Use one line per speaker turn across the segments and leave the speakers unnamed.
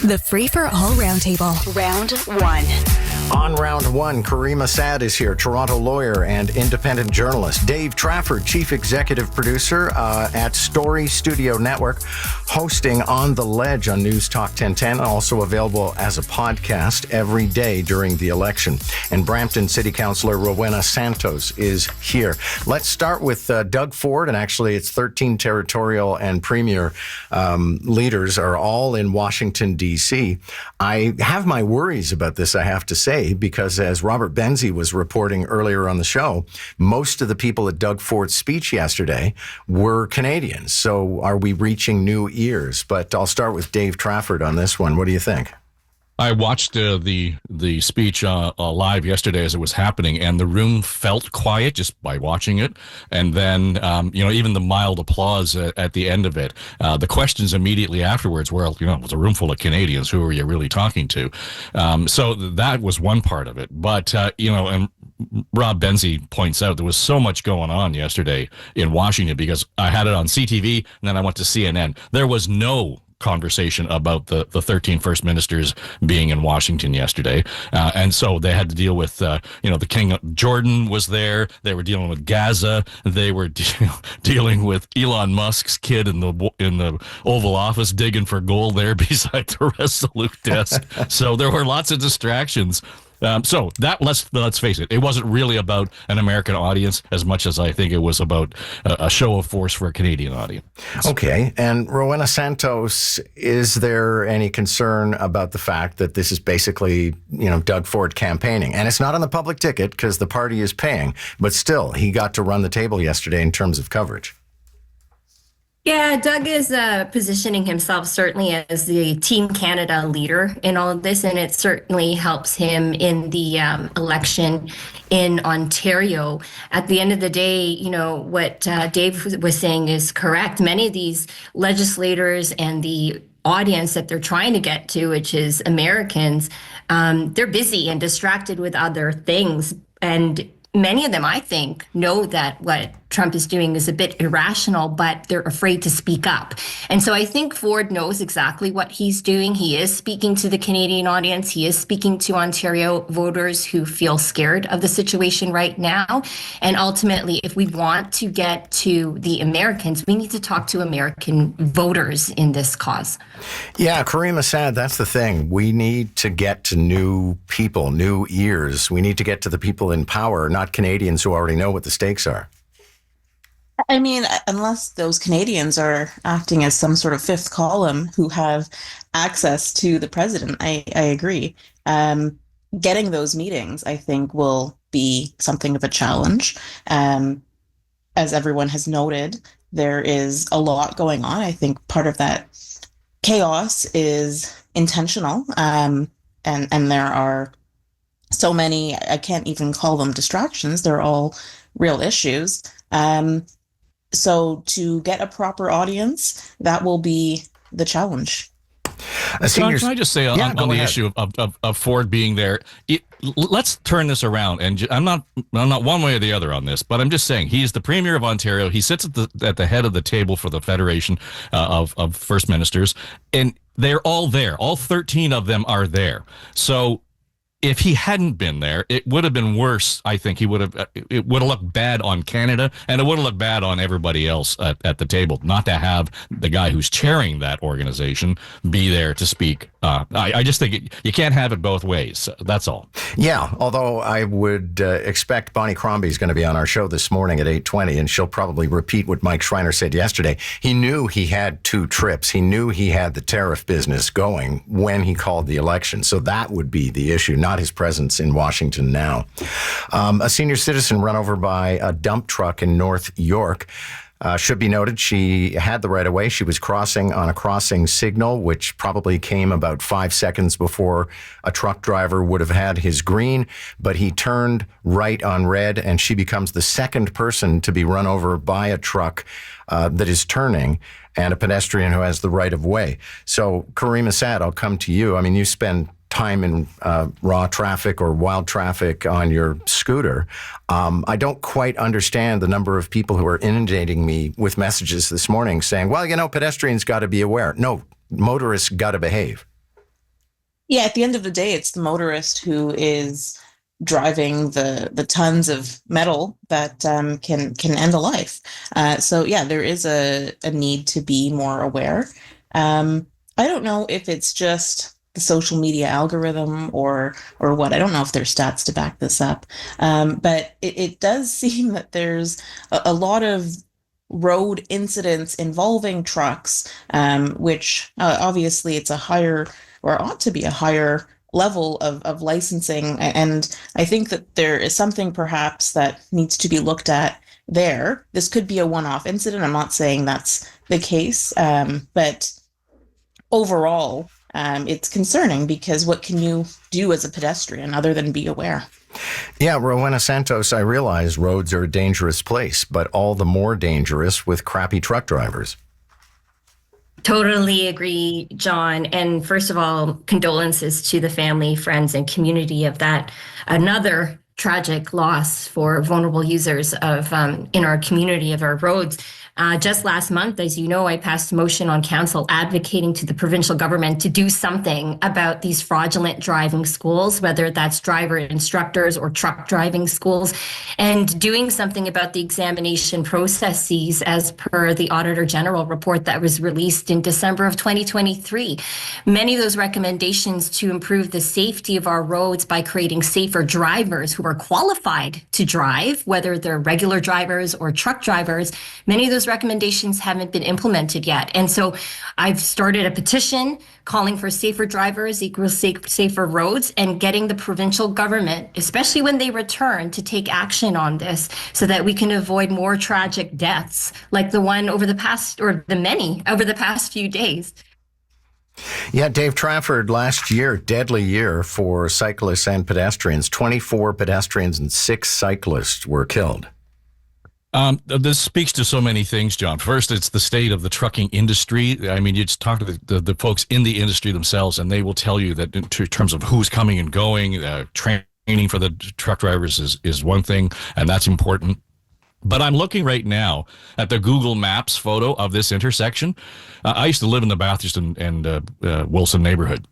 The Free for All Roundtable. Round 1.
On round 1, Karima Saad is here, Toronto lawyer and independent journalist. Dave Trafford, chief executive producer at Story Studio Network, hosting On the Ledge on Newstalk1010, also available as a podcast every day during the election. And Brampton City Councillor Rowena Santos is here. Let's start with Doug Ford, and actually it's 13 territorial and premier leaders are all in Washington, D.C. I have my worries about this, I have to say, because as Robert Benzie was reporting earlier on the show, most of the people at Doug Ford's speech yesterday were Canadians. So are we reaching new ears? But I'll start with Dave Trafford on this one. What do you think?
I watched the speech live yesterday as it was happening, and the room felt quiet just by watching it. And then, even the mild applause at the end of it. The questions immediately afterwards were, it was a room full of Canadians. Who are you really talking to? So that was one part of it. But, and Rob Benzie points out there was so much going on yesterday in Washington because I had it on CTV and then I went to CNN. There was no conversation about the 13 first ministers being in Washington yesterday. And so they had to deal with, the King of Jordan was there. They were dealing with Gaza. They were dealing with Elon Musk's kid in the Oval Office digging for gold there beside the Resolute desk. So there were lots of distractions. So that let's face it, it wasn't really about an American audience as much as I think it was about a show of force for a Canadian audience.
Okay. And Rowena Santos, is there any concern about the fact that this is basically, Doug Ford campaigning? And it's not on the public ticket because the party is paying, but still, he got to run the table yesterday in terms of coverage.
Yeah, Doug is positioning himself certainly as the Team Canada leader in all of this, and it certainly helps him in the election in Ontario. At the end of the day, what Dave was saying is correct. Many of these legislators and the audience that they're trying to get to, which is Americans, they're busy and distracted with other things. And many of them, I think, know that what Trump is doing is a bit irrational, but they're afraid to speak up. And so I think Ford knows exactly what he's doing. He is speaking to the Canadian audience. He is speaking to Ontario voters who feel scared of the situation right now. And ultimately, if we want to get to the Americans, we need to talk to American voters in this cause.
Yeah, Karima Saad, that's the thing. We need to get to new people, new ears. We need to get to the people in power, not Canadians who already know what the stakes are.
I mean, unless those Canadians are acting as some sort of fifth column who have access to the president, I agree. Getting those meetings, I think, will be something of a challenge. As everyone has noted, there is a lot going on. I think part of that chaos is intentional, and there are so many, I can't even call them distractions. They're all real issues. So to get a proper audience, that will be the challenge.
Can I just say on the issue of Ford being there, let's turn this around. And I'm not one way or the other on this, but I'm just saying he's the Premier of Ontario. He sits at the head of the table for the Federation of First Ministers, and they're all there. All 13 of them are there. So if he hadn't been there, it would have been worse. I think it would have looked bad on Canada, and it would have looked bad on everybody else at the table. Not to have the guy who's chairing that organization be there to speak. I just think you can't have it both ways. That's all.
Yeah, although I would expect Bonnie Crombie is going to be on our show this morning at 8:20, and she'll probably repeat what Mike Schreiner said yesterday. He knew he had two trips. He knew he had the tariff business going when he called the election. So that would be the issue, not his presence in Washington now. A senior citizen run over by a dump truck in North York. Should be noted, she had the right of way. She was crossing on a crossing signal, which probably came about 5 seconds before a truck driver would have had his green, but he turned right on red, and she becomes the second person to be run over by a truck that is turning and a pedestrian who has the right of way. So, Karima Saad, I'll come to you. I mean, you spend time in raw traffic or wild traffic on your scooter. I don't quite understand the number of people who are inundating me with messages this morning saying, well, pedestrians got to be aware. No, motorists got to behave.
Yeah, at the end of the day, it's the motorist who is driving the tons of metal that can end a life. So yeah, there is a need to be more aware. Um, I don't know if it's just the social media algorithm or what. I don't know if there's stats to back this up. But it does seem that there's a lot of road incidents involving trucks, which obviously it's a higher or ought to be a higher level of licensing. And I think that there is something perhaps that needs to be looked at there. This could be a one-off incident. I'm not saying that's the case, but overall, it's concerning because what can you do as a pedestrian other than be aware?
Yeah, Rowena Santos, I realize roads are a dangerous place, but all the more dangerous with crappy truck drivers.
Totally agree, John. And first of all, condolences to the family, friends, and community of that. Another tragic loss for vulnerable users of in our community of our roads. Just last month, as you know, I passed a motion on council advocating to the provincial government to do something about these fraudulent driving schools, whether that's driver instructors or truck driving schools, and doing something about the examination processes as per the Auditor General report that was released in December of 2023. Many of those recommendations to improve the safety of our roads by creating safer drivers who are qualified to drive, whether they're regular drivers or truck drivers, many of those recommendations haven't been implemented yet. And so I've started a petition calling for safer drivers equals safer roads, and getting the provincial government, especially when they return, to take action on this so that we can avoid more tragic deaths like the one over the past, or the many over the past few days.
Yeah, Dave Trafford, last year, deadly year for cyclists and pedestrians. 24 pedestrians and 6 cyclists were killed.
This speaks to so many things, John. First, it's the state of the trucking industry. I mean, you just talk to the folks in the industry themselves, and they will tell you that in terms of who's coming and going, training for the truck drivers is one thing, and that's important. But I'm looking right now at the Google Maps photo of this intersection. I used to live in the Bathurst and Wilson neighborhood.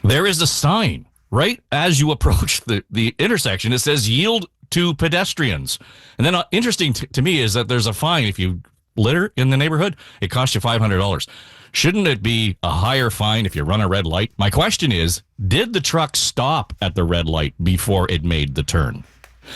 There is a sign right as you approach the intersection. It says yield to pedestrians. And then interesting to me is that there's a fine if you litter in the neighborhood. It costs you $500. Shouldn't it be a higher fine if you run a red light? My question is, did the truck stop at the red light before it made the turn?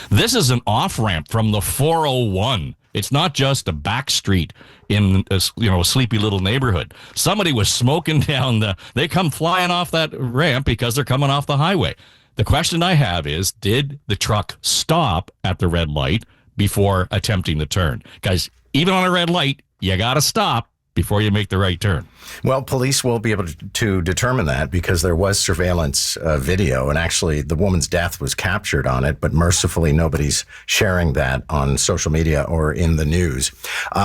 This is an off-ramp from the 401. It's not just a back street in a sleepy little neighborhood. Somebody was smoking down they come flying off that ramp because they're coming off the highway. The question I have is, did the truck stop at the red light before attempting the turn? Guys, even on a red light, you got to stop before you make the right turn.
Well, police will be able to determine that because there was surveillance video, and actually the woman's death was captured on it, but mercifully nobody's sharing that on social media or in the news.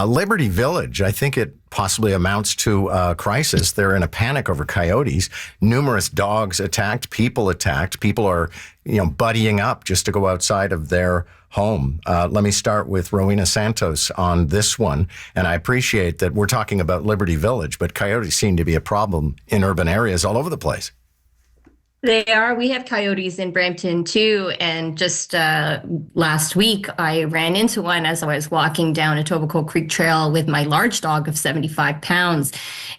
Liberty Village, I think it possibly amounts to a crisis. They're in a panic over coyotes. Numerous dogs attacked, people attacked. People are, buddying up just to go outside of their home. Let me start with Rowena Santos on this one. And I appreciate that we're talking about Liberty Village, but coyotes seem to be a problem in urban areas all over the place.
They are. We have coyotes in Brampton too. And just last week, I ran into one as I was walking down Etobicoke Creek Trail with my large dog of 75 pounds.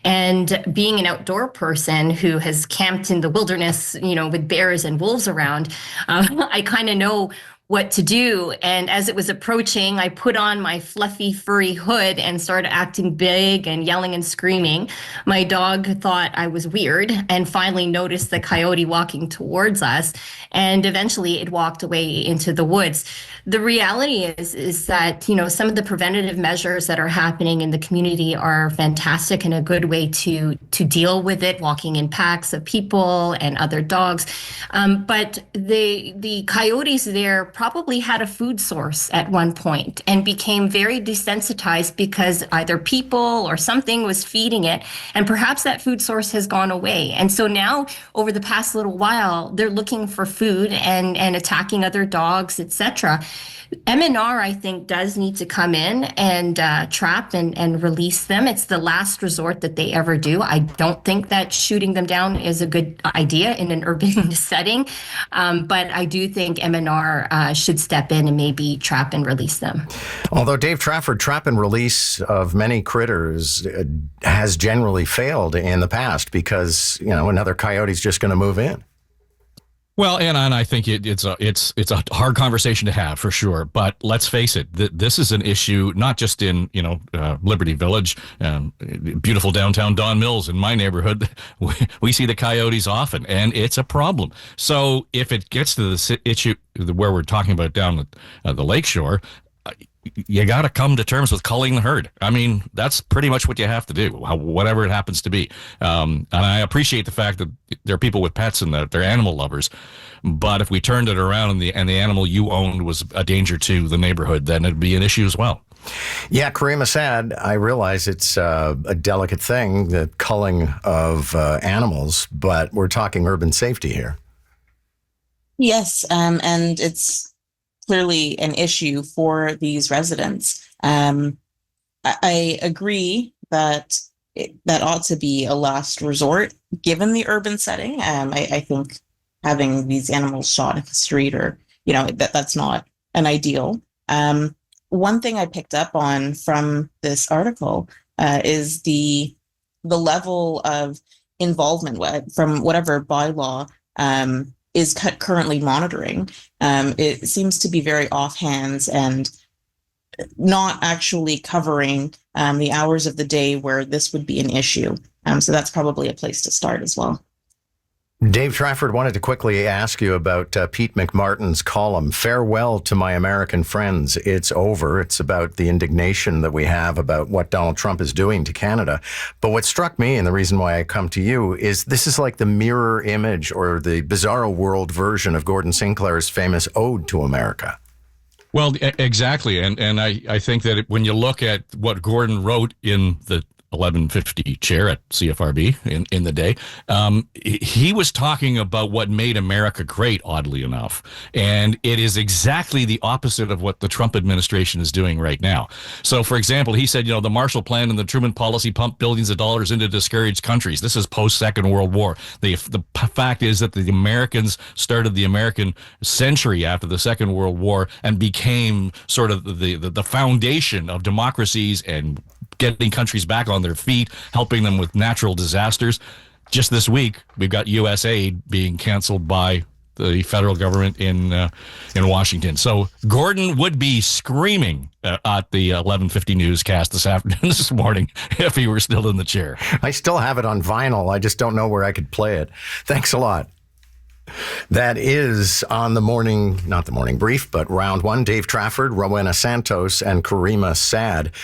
And being an outdoor person who has camped in the wilderness, with bears and wolves around, I kind of know what to do. And as it was approaching, I put on my fluffy, furry hood and started acting big and yelling and screaming. My dog thought I was weird and finally noticed the coyote walking towards us. And eventually it walked away into the woods. The reality is that, some of the preventative measures that are happening in the community are fantastic and a good way to deal with it, walking in packs of people and other dogs. But the coyotes there probably had a food source at one point and became very desensitized because either people or something was feeding it, and perhaps that food source has gone away. And so now, over the past little while, they're looking for food and attacking other dogs, etc. MNR, I think, does need to come in and trap and release them. It's the last resort that they ever do. I don't think that shooting them down is a good idea in an urban setting, but I do think MNR should step in and maybe trap and release them.
Although Dave Trafford, trap and release of many critters has generally failed in the past because, another coyote's just going to move in.
Well, and I think it's a hard conversation to have for sure. But let's face it, this is an issue not just in Liberty Village, beautiful downtown Don Mills in my neighborhood. We see the coyotes often, and it's a problem. So if it gets to the issue where we're talking about down at the lakeshore, you got to come to terms with culling the herd. I mean, that's pretty much what you have to do, whatever it happens to be. And I appreciate the fact that there are people with pets and that they're animal lovers. But if we turned it around and the animal you owned was a danger to the neighborhood, then it'd be an issue as well.
Yeah, Karima Saad, I realize it's a delicate thing, the culling of animals, but we're talking urban safety here.
Yes, and it's clearly an issue for these residents. I agree that that ought to be a last resort given the urban setting. I think having these animals shot in the street or that's not an ideal. One thing I picked up on from this article is the level of involvement from whatever bylaw is currently monitoring. It seems to be off offhands and not actually covering the hours of the day where this would be an issue. So that's probably a place to start as well.
Dave Trafford, wanted to quickly ask you about Pete McMartin's column, Farewell to My American Friends. It's over. It's about the indignation that we have about what Donald Trump is doing to Canada. But what struck me, and the reason why I come to you, is this is like the mirror image or the bizarro world version of Gordon Sinclair's famous Ode to America.
Well, exactly. And I think that when you look at what Gordon wrote in the 1150 chair at CFRB in the day, he was talking about what made America great, oddly enough. And it is exactly the opposite of what the Trump administration is doing right now. So, for example, he said, the Marshall Plan and the Truman policy pumped billions of dollars into discouraged countries. This is post-Second World War. The fact is that the Americans started the American century after the Second World War and became sort of the foundation of democracies and getting countries back on their feet, helping them with natural disasters. Just this week, we've got U.S. aid being canceled by the federal government in Washington. So Gordon would be screaming at the 1150 newscast this morning if he were still in the chair.
I still have it on vinyl. I just don't know where I could play it. Thanks a lot. That is on the morning, not the morning brief, but round one. Dave Trafford, Rowena Santos, and Karima Saad.